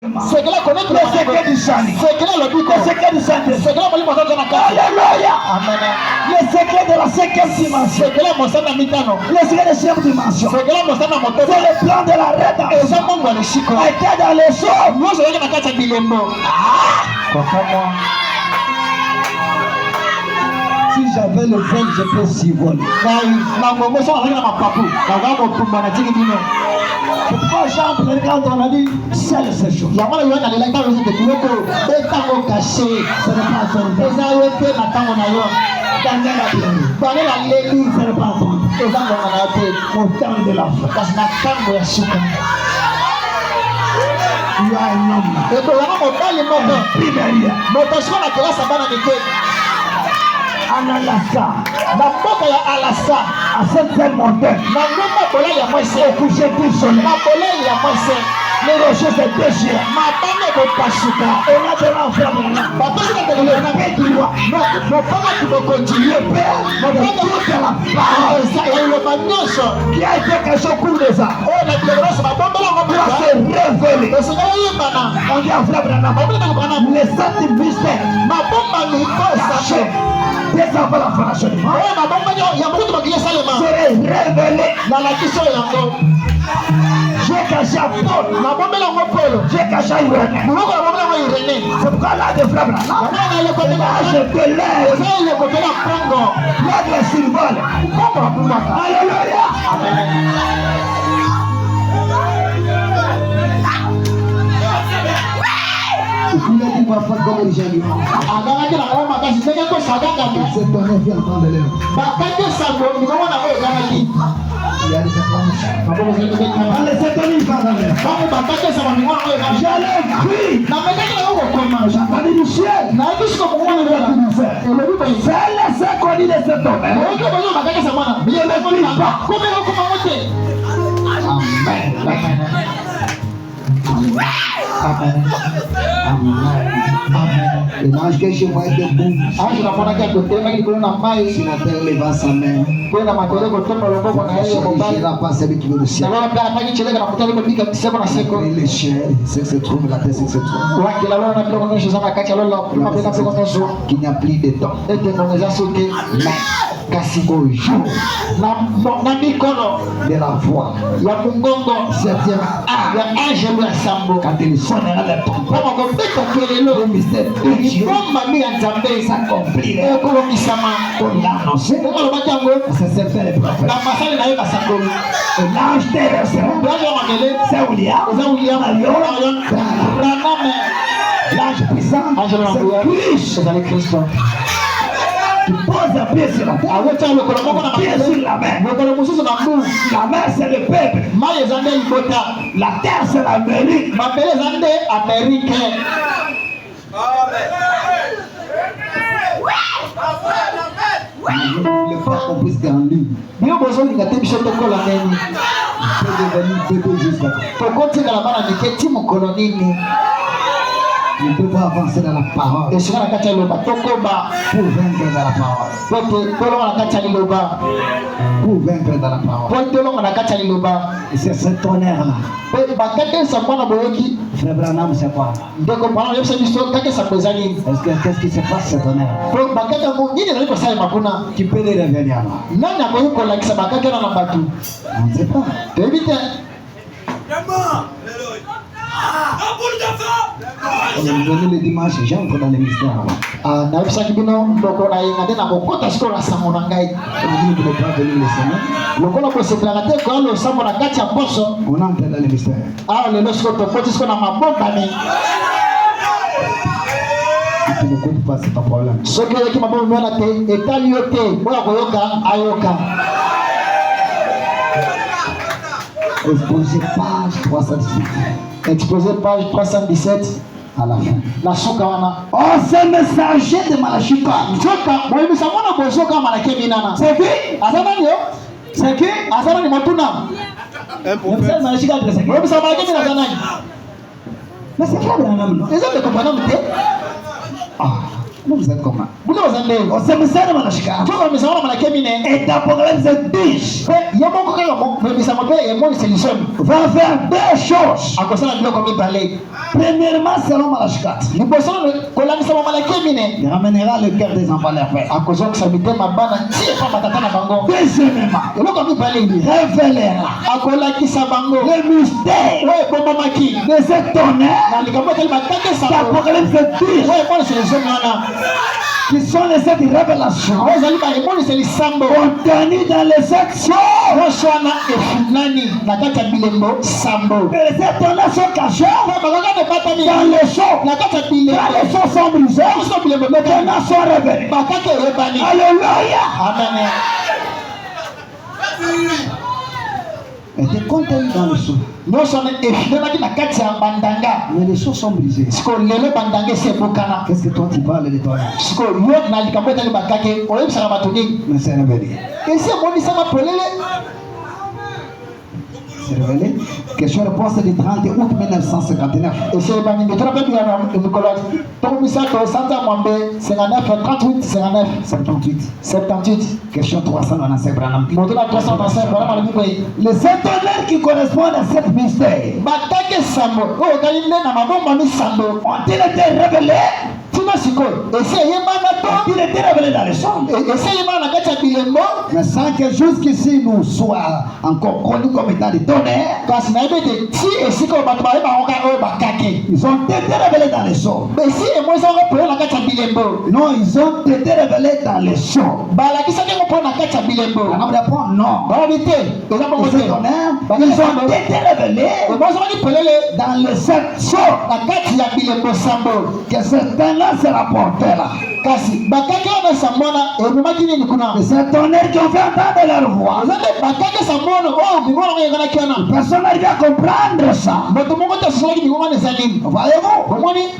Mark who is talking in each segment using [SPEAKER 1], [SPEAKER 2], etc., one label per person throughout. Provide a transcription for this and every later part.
[SPEAKER 1] C'est que là connaître le secret du chani. C'est que là le secret du santé. C'est que là on va alléluia. Amen. Le secret de la cinquième dimension. C'est que là mon sang a mis dans le secret de la cinquième dimension. C'est que là mon sang a monté. C'est le plan de la rédemption. Et ça mon le chico. Était dans les choses. Nous je vais dans la carte bilembo. Comment si j'avais le vent, je peux s'envoler. C'est pourquoi Jean, quand on a dit, seule ces choses. Il y a pas de caché. Ce n'est pas son temps. Au temps de la fin. Il y a un homme. Analasa, la boca ya Alasa, à cette montagne. Na ngomba bola ya Moïse, au coucher du soleil. Ma bola ya Moïse, les rochers se déchirent. Ma bande de pasuka, on a de l'enfer maintenant. Papa, je vais te donner un peu de loi. Non, papa, tu veux continuer. Père, mon toute la parole, ça y est, le magnos qui a été caché au cours des ans. Oh, la délivrance, ma bombe là, on va se révéler. On dit à frère Branham, les sept mystères. Ma bombe nous caché. Dès avant la formation du monde, serait révélé dans la question de l'enfant. J'ai caché à Paul, j'ai caché à Irénée. C'est pourquoi là, des frères, là, je te lève. Là, de la symbole. Alléluia. Il a dit ma femme comme les gens. C'est ton enfant en train de l'heure. Il y a des séquences. Les séquences dans l'air. J'allais crier. J'entendais du ciel. C'est laissé qu'on dit de cet homme. Il ne le crie pas. Amen. Amen. Et l'ange que je vois debout sur la terre leva sa main. Il n'ira pas celui qui veut le ciel. Et les chiens, c'est que se trouve la terre, c'est que se trouve. Qu'il n'y a plus de temps. Kasi au jour de la voix, septième quand il sonnera le tambour, le mystère de Dieu s'accomplirait pour l'annoncer. C'est ce fait le prophète. Et l'ange terrestre, c'est William, l'ange puissant, c'est Christ. Tu poses un pied sur la terre, un pied sur la mer. La mer c'est le peuple, la terre c'est l'Amérique. Il ne faut pas qu'on puisse grandir. Il peut devenir bébé jusqu'à il ne peut pas avancer dans la parole. Et pour vaincre dans la parole. Pour vaincre dans la parole. Et c'est ce tonnerre-là. Frère Branham, c'est quoi? Qu'est-ce qui se passe ce tonnerre? Tu peux les révéler à moi? On ne sait pas. On est venu le dimanche, j'entre dans les mystères. On ne peut pas venir le semaine. On entre dans les mystères. Tu ne connais pas, c'est ton problème. Exposé page 317. Exposé page 317 à la fin. La soukana. Oh, c'est le messager de Malachika. C'est qui? C'est qui? Mais c'est qui Abraham? Ah.
[SPEAKER 2] Vous êtes comment?
[SPEAKER 1] Vous êtes
[SPEAKER 2] on s'est mis ça dans la chica. Et d'Apocalypse 10 va faire deux choses. Premièrement, selon Malachikat, il ramènera le cœur des enfants à leur père. Deuxièmement, il révélera le mystère de ce tonnerre d'Apocalypse 10 qui sont les 7 révélations contenues dans les 7 choses. Et les 7 tonnerres sont cachés dans les choses. Quand les choses sont brisées, les tonnerres sont révélés. Alléluia.
[SPEAKER 1] Amen.
[SPEAKER 2] Était contenu dans le sceau.
[SPEAKER 1] Mais
[SPEAKER 2] les choses sont brisées. Qu'est-ce que toi tu parles de toi? Mais c'est révélé. C'est révélé. Question-réponse du 30 août 1959.
[SPEAKER 1] Et c'est le 78.
[SPEAKER 2] Question 395.
[SPEAKER 1] Les 7 tonnerres qui correspondent à cette mystère ont-ils été révélés? Il était révélé dans les chambres. Mais sans que jusqu'ici nous soit encore connus comme étant des tonnerres, ils ont été révélés dans les chambres. Non, ils ont été révélés dans les chambres. On répond non. Ils ont été révélés dans les 7 chambres. Que certains-là se rapportaient là. C'est tonnerre qui ont fait entendre leur voix. Personne n'arrive à comprendre ça. Voyez-vous?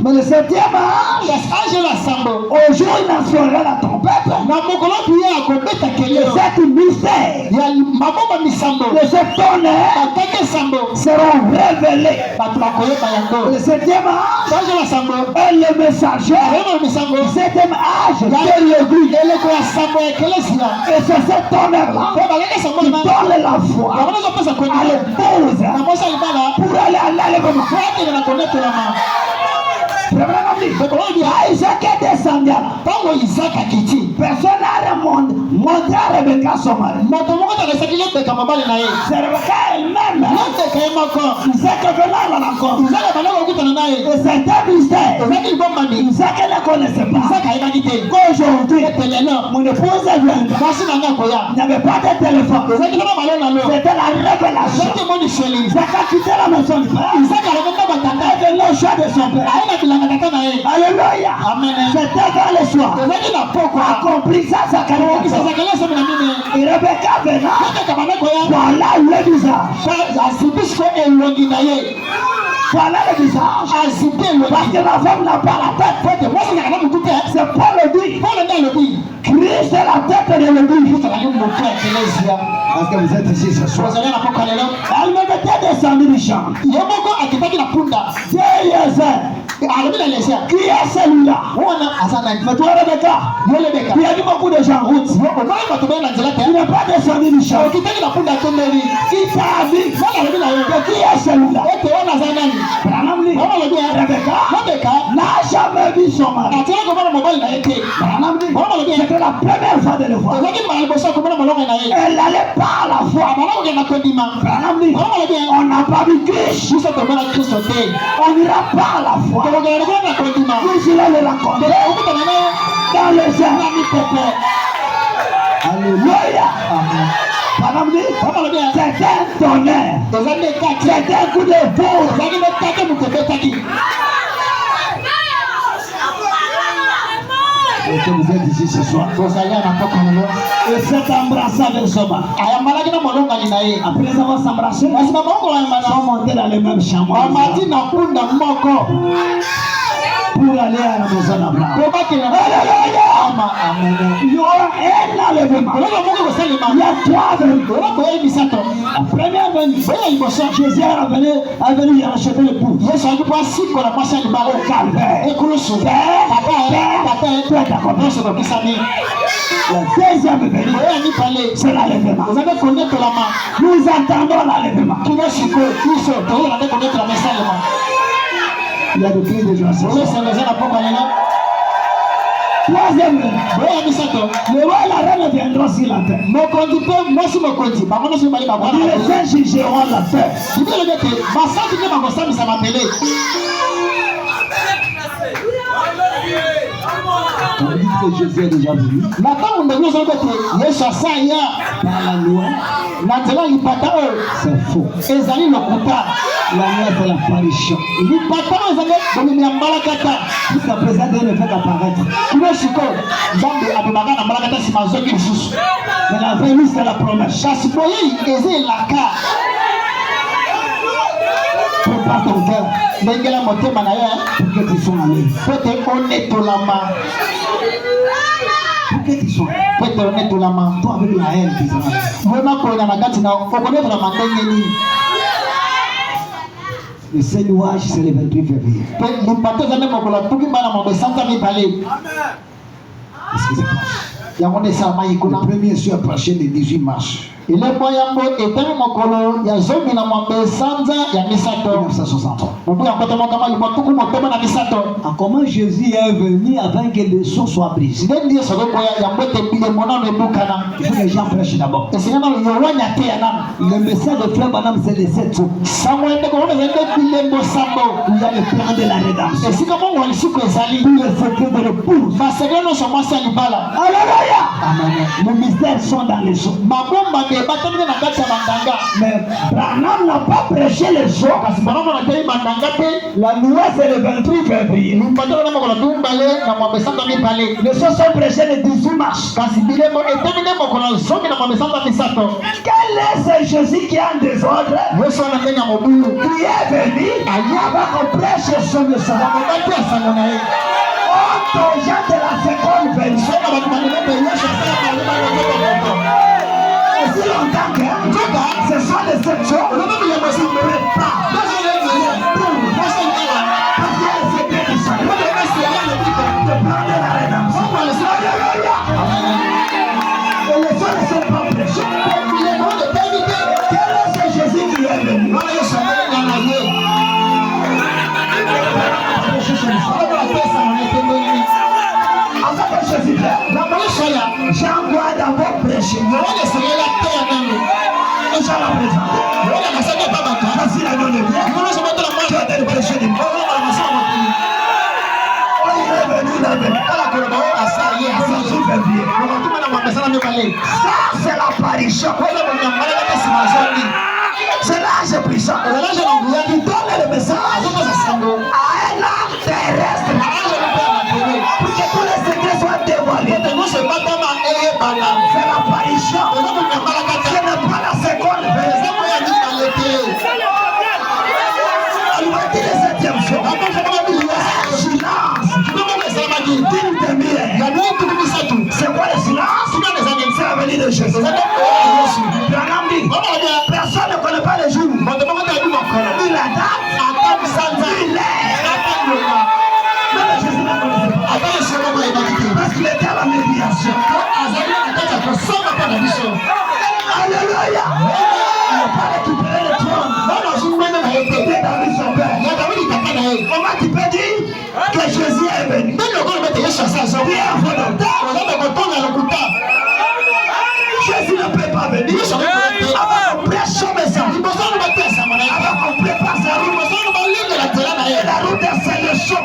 [SPEAKER 1] Mais le 7e ange, au jour où il n'assurera la trompette, les 7 mystères, les 7 tonnerres seront révélés. Le 7e ange est le messager. Le 7e âge de l'église. Et c'est ce tonnerre-là qui donne la foi à l'épouse pour aller à l'enlèvement. Isaac est descendu. Personne n'a montré à Rebecca son mari. C'est Rebecca elle-même. Isaac venait à la rencontre. Et c'est un mystère. Isaac ne connaissait pas. Qu'aujourd'hui, mon épouse est venue. Il n'y avait pas de téléphone. C'était la révélation. Isaac a quitté la maison du père. Isaac a venu au choix de son père. Alléluia. C'était dans le soir. Accompli ça, sa carrière. Et Rebecca venant. Voilà le visage. Voilà le visage. Parce que la femme n'a pas la tête. C'est Paul le dit. Christ est la tête de l'église. Parce que vous êtes ici ce soir. Elle me mettait descendu du champ. Qui est celui-là? Mais toi Rebecca, il y a beaucoup de gens en route. Il n'est pas descendu du champ. Il t'a dit que qui est celui-là? Rebecca n'a jamais vu son mari. C'était la première fois de le voir. Elle allait par la foi. On n'a pas vu Christ. On ira par la foi. Christ il a le rencontré dans les airs. Alléluia. C'est un tonnerre. C'est un coup de foudre. Est-ce que vous êtes ici ce soir? Et cet embrassage de Soba. Après avoir s'embrassé, ils sont montés dans les mêmes chambres.
[SPEAKER 2] pour aller à la maison d'Abraham. Alléluia. Il y aura un enlèvement. Il y a 3 venues. La première venue, Jésus est venu racheter l'épouse. Au calvaire. La deuxième venue, c'est l'enlèvement. Nous attendons l'enlèvement. Il y a des cris de joie. Troisième venue, le roi et la reine viendront sur la terre. Les saints jugeront la terre. On dit que Jésus est déjà venu. Par la loi, c'est faux. La loi, c'est l'apparition. Jusqu'à présent, Dieu ne fait qu'apparaître. Mais la venue, c'est la promesse. Prépare ton cœur pour que tu sois allé. Pour que tu sois toi avec la haine le Seigneur, c'est le 28 février. Excusez-moi. Le premier sur approché le 18 mars. Il est moyen et tellement mokolo ya zomi na mwambe sanza ya misato 1963. En comment Jésus est venu avant que le son soit brisé. Il faut que les gens prêchent d'abord. Le message de Frère Branham c'est les 7 jours. Il y a le plan de la rédemption. Tout le secret de l'épouse. Alléluia. Les mystères sont dans les jours. Mais Branham n'a pas prêché les jours. La loi c'est le 28 février. Les choses sont prêchées le 18 mars. Quel est ce Jésus qui est en désordre? Qui est venu avant qu'on prêche son message. Oh, aux gens de la seconde version. Aussi longtemps que ce sont les 7 jours. Jean doit d'abord prêcher. Et Jean l'a présenté. Voici la donne de Dieu. Tu as été prêcher du monde. Il est venu. Ça, c'est l'apparition. C'est l'âge puissant. Il donne le message à un âme terrestre. Pour que tous les secrets soient dévoilés. C'est l'apparition. Ce n'est pas la seconde version. Il va dire le 7e jour. C'est quoi le silence? C'est la venue de Jésus. Personne ne connaît pas le jour. Ni la date, ni l'heure. Même Jésus ne connaissait pas. Parce qu'il était à la médiation. Alléluia. Il n'a pas récupéré le trône. Il est dans son père. Comment tu peux dire que Jésus est venu? Jésus ne peut pas venir avant qu'on prêche son message, avant qu'on prépare sa route. Et la route c'est le choc.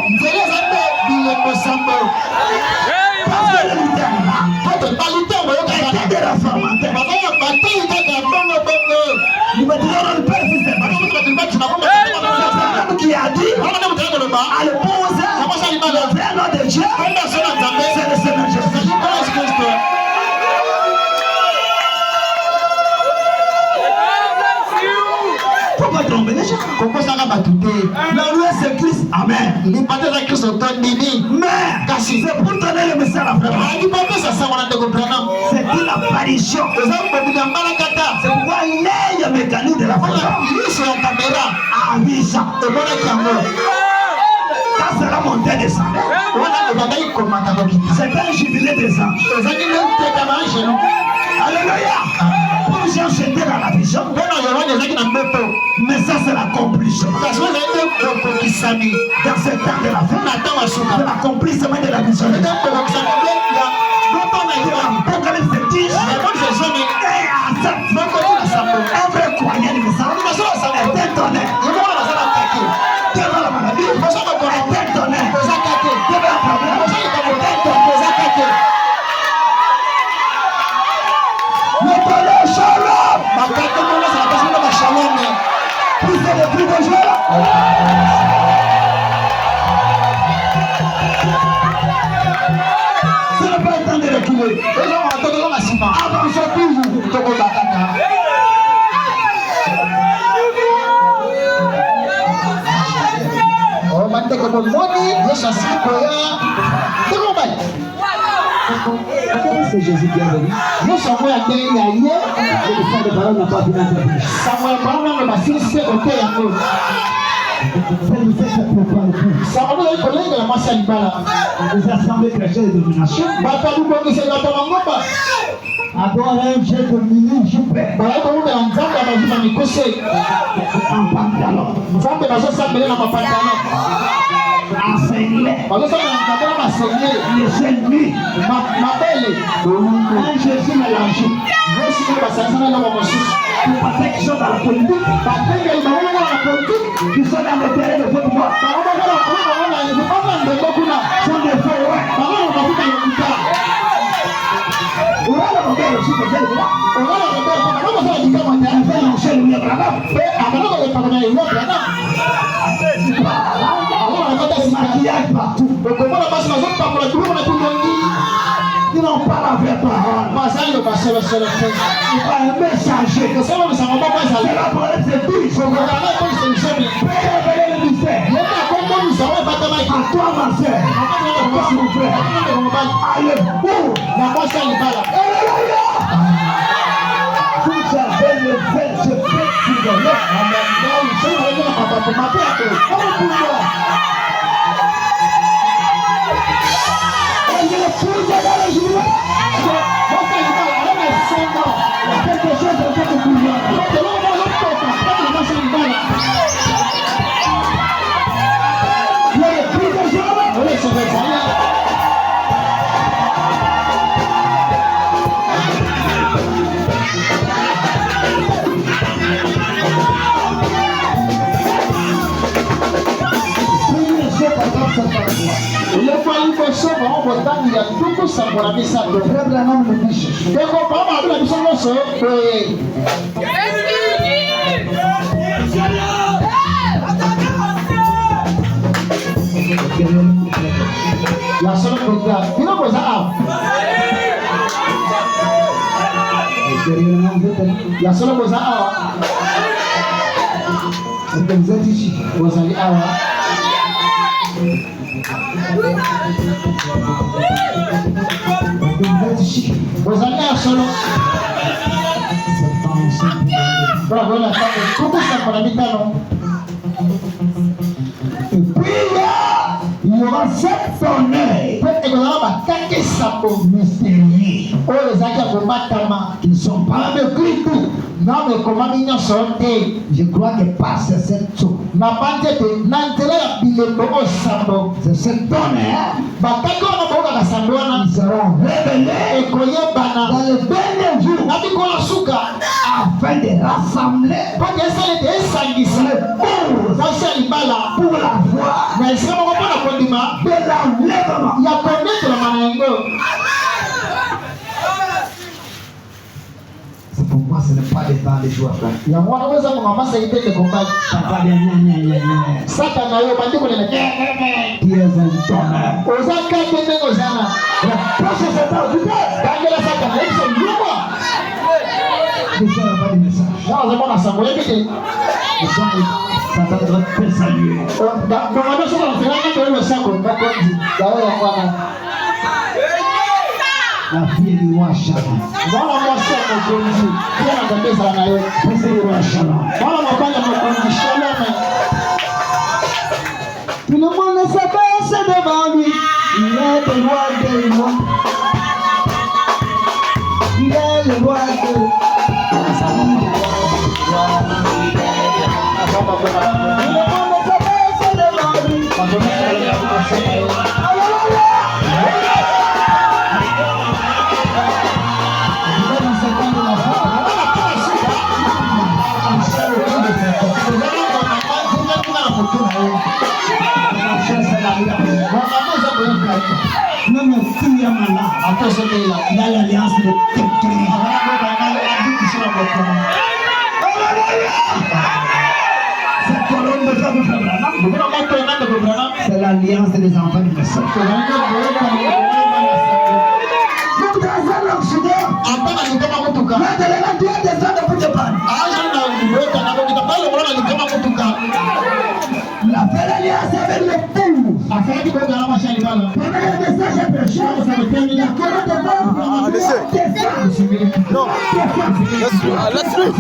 [SPEAKER 2] Parce que le lutteur était de la formateur. Nous me disons le Père fils et Marie. Qui a dit à l'épouse, le vrai nom de Dieu, c'est le Seigneur Jésus. Pourquoi tomber déjà? na batute.
[SPEAKER 1] La loi c'est Christ. Amen.
[SPEAKER 2] Ni patela Kristo tondini.
[SPEAKER 1] Mais
[SPEAKER 2] Kasi
[SPEAKER 1] c'est pour donner le message à frère.
[SPEAKER 2] Ni papa ça wana de comprendre.
[SPEAKER 1] C'est une apparition. C'est pourquoi il est le mécanisme de la foi.
[SPEAKER 2] Yesu ya kamera
[SPEAKER 1] avisa.
[SPEAKER 2] ebona kiango.
[SPEAKER 1] Ça c'est la montée des ans. C'est un jubilé des ans. Alléluia. Pour Jean j'étais dans la vision. Mais ça c'est l'accomplissement. Dans ce temps de la fin, c'est l'accomplissement de la vision. Apocalypse 10. Un vrai croyant de ça. C'est un tonnerre. Devant la maladie. C'est un tonnerre. Devant la problème. Le tonnerre shalom. Plus c'est le plus de joie. Ce n'est pas le temps de reculer. Avançons toujours.
[SPEAKER 2] Oh, mateko bomoni, Yesu asikoya. Teko bai.
[SPEAKER 1] C'est Jésus bienvenu.
[SPEAKER 2] Yesu amoya ndenge ya ye.
[SPEAKER 1] Et le sang de parole n'a pas fini à faire.
[SPEAKER 2] Samuel Brown na basisi ote yango.
[SPEAKER 1] C'est le fait que pour pas le plus.
[SPEAKER 2] Samuel collègue la masa libala.
[SPEAKER 1] Les assemblées chrétiennes de domination.
[SPEAKER 2] Batalu bongi se ngata mangomba.
[SPEAKER 1] Adore un Dieu dominé, je prie.
[SPEAKER 2] Baya ko na nzambe amazima mikose.
[SPEAKER 1] En pantalon.
[SPEAKER 2] Nzambe bazo sambela na mapantalon.
[SPEAKER 1] Enseigné.
[SPEAKER 2] Bazo sambela na masenye.
[SPEAKER 1] Les ennemis.
[SPEAKER 2] Mabele.
[SPEAKER 1] Un Jésus mélangé.
[SPEAKER 2] Yesu ko basana na mosusu.
[SPEAKER 1] Pour passer qui sont dans la politique.
[SPEAKER 2] Batenge ibana na politique.
[SPEAKER 1] Qui sont dans le terrain de votre foi. Sont des faux, ouais. Voilà mon père aussi, c'est là. Ils n'ont pas la vraie parole. Il va un messager. C'est la parole, c'est tout. Il faut révéler le mystère. À toi, ma soeur. À toi, mon frère. Alléluia. Si j'avais le fait, je peux te donner. Quelque chose de fait de pouvoir. Il y a le plus de gens.
[SPEAKER 2] La seule chose, il a posé la seule chose,
[SPEAKER 1] c'est que vous êtes ici.
[SPEAKER 2] vous allez avoir.
[SPEAKER 1] Vous êtes ici.
[SPEAKER 2] Vous allez à solo. Bravo, la femme. Comment ça pour la mitano?
[SPEAKER 1] Et puis là, il y aura sept tonnerres.
[SPEAKER 2] Peut-être que vous avez quelques sabots
[SPEAKER 1] Mystérieux.
[SPEAKER 2] oh les actes de matama
[SPEAKER 1] Qui ne sont pas de Christ.
[SPEAKER 2] non mais comment ils sont
[SPEAKER 1] Je crois que par ces sept choses,
[SPEAKER 2] na bande de nantela ya bilembo o sabo
[SPEAKER 1] ces sept tonnerres,
[SPEAKER 2] bakako na boka ka sambona
[SPEAKER 1] ils seront révélés
[SPEAKER 2] e koyebana
[SPEAKER 1] dans le dernier jour
[SPEAKER 2] na bikola suka
[SPEAKER 1] afin de rassembler
[SPEAKER 2] po que esa de esangisa
[SPEAKER 1] pour
[SPEAKER 2] za sa libala
[SPEAKER 1] la foi
[SPEAKER 2] na esika moko mpona kondima
[SPEAKER 1] de l'enlèvement.
[SPEAKER 2] ya konetela mana yango.
[SPEAKER 1] C'est pourquoi ce n'est pas le temps de joie.
[SPEAKER 2] yango wana weza kongamasa itende kombali
[SPEAKER 1] Papa, gna.
[SPEAKER 2] sata na yo bandi kolela
[SPEAKER 1] Tu es un tonnerre.
[SPEAKER 2] oza kate ndenge ozana
[SPEAKER 1] Proche cet autorité.
[SPEAKER 2] bangela sata na yebiso nyuma
[SPEAKER 1] Je ne sais pas de message.
[SPEAKER 2] na ozamona sango yebi te
[SPEAKER 1] Ils sont Ça va être salué. La fille du roi Shalom. C'est le roi Shalom. Tout le monde s'abaisse devant lui. Il est le roi des rois. Il est le roi de... Tout le monde s'abaisse devant lui. Même fille il a l'alliance de c'est l'alliance des enfants du Messie. La belle alliance avec le fou. Pendant le message est prêché, la colonne de mort.
[SPEAKER 3] Listen. No. Let's do it.